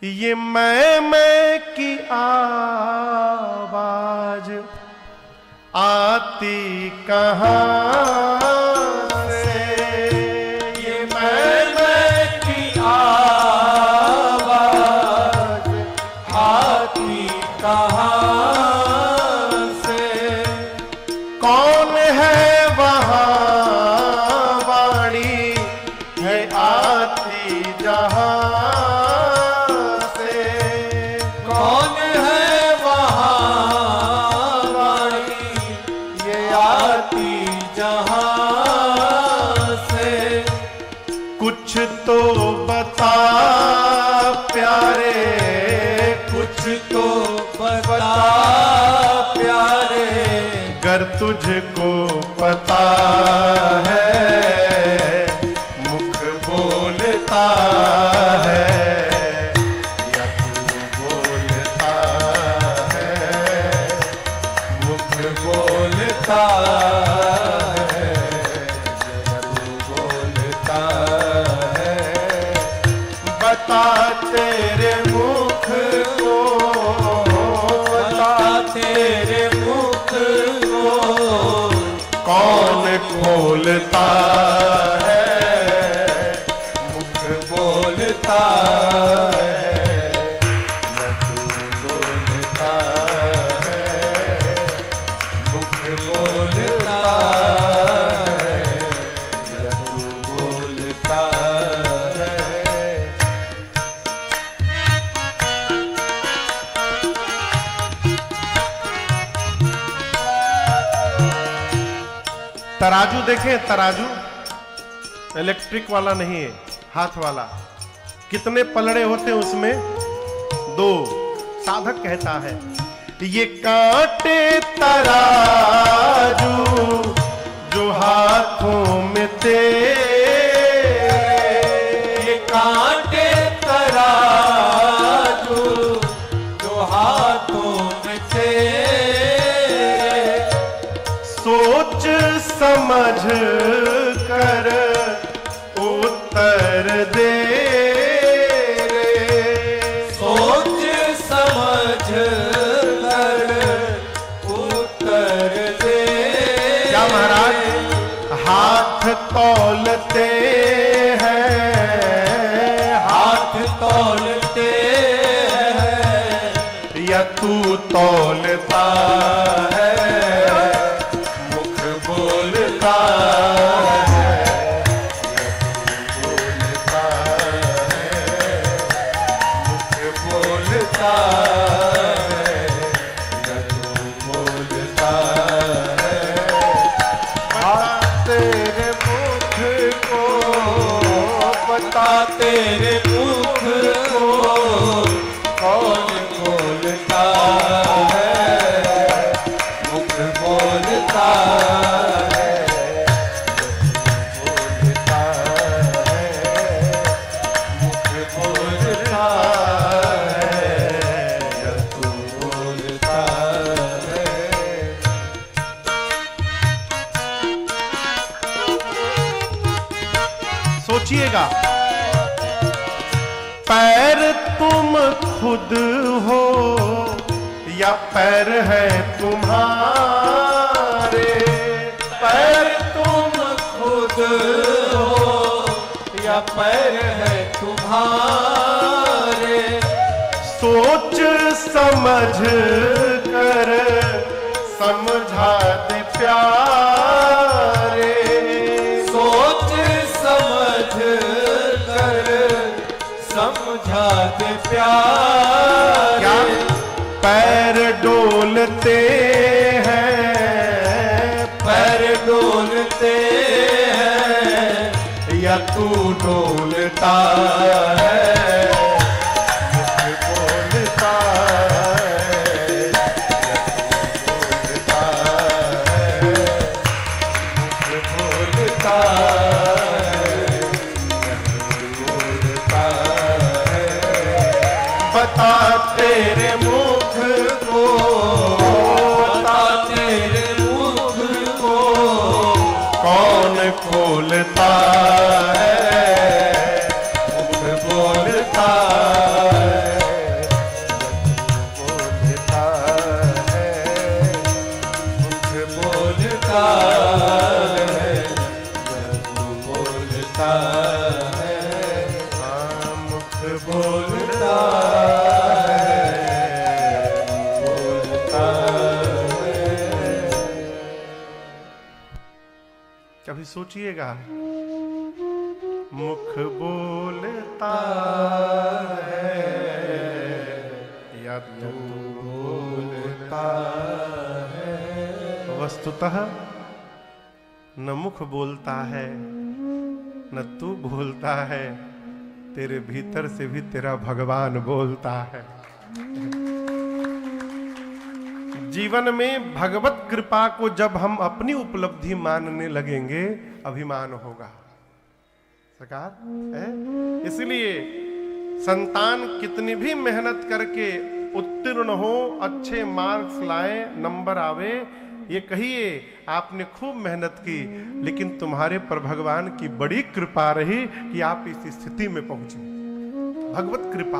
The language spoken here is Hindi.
ये मैं की आवाज आती कहाँ से, ये मैं की आवाज आती कहाँ से। कौन है वहाँ वाणी है आती जहाँ से, कौन है वहाँ वाणी ये आती जहाँ से। कुछ तो बता प्यारे, कुछ तो बता प्यारे, गर तुझको पता है मुख बोलता है या तू बोलता है मुख बोलता है या तू बोलता है। बता तेरे मुख को, बता तेरे मुख को कौन खोलता है मुख बोलता है या तू बोलता है मुख बोलता है या तू बोलता है। तराजू देखें, तराजू इलेक्ट्रिक वाला नहीं है, हाथ वाला। कितने पलड़े होते हैं उसमें? 2। साधक कहता है ये कांटे तराजू जो हाथों में तेरे, ये कांटे तराजू जो हाथों में तेरे। सोच समझ कर उत्तर दे रे, सोच समझ कर उत्तर दे। क्या महाराज हाथ तौलते हैं, हाथ तौलते हैं या तू तौलता है मुख बोलता है या तू बोलता है मुख बोलता है या तू बोलता है। तेरे मुख को बता तेरे मुख को कौन खोलता है मुख बोलता है बोलता है मुख बोलता है या तू बोलता है। सोचिएगा, पैर तुम खुद हो या पैर है तुम्हारे, पैर तुम खुद हो या पैर है तुम्हारे। सोच समझ कर समझा दे प्यारे, सोच समझ कर समझा दे प्यारे। क्या पैर डोलते हैं, पैर डोलते हैं या तू डोलता है मुख बोलता है या तू बोलता है मुख बोलता है या तू बोलता है। बता तेरे मुख को, बता तेरे मुख को कौन खोलता है मुख बोलता है बोलता है। कभी सोचिएगा, मुख बोलता है या तू बोलता है? वस्तुतः न मुख बोलता है न तू बोलता है, तेरे भीतर से भी तेरा भगवान बोलता है। जीवन में भगवत कृपा को जब हम अपनी उपलब्धि मानने लगेंगे, अभिमान होगा। सरकार है, इसलिए संतान कितनी भी मेहनत करके उत्तीर्ण हो, अच्छे मार्क्स लाए, नंबर आवे, ये कहिए आपने खूब मेहनत की, लेकिन तुम्हारे पर भगवान की बड़ी कृपा रही कि आप इस स्थिति में पहुंचे। भगवत कृपा।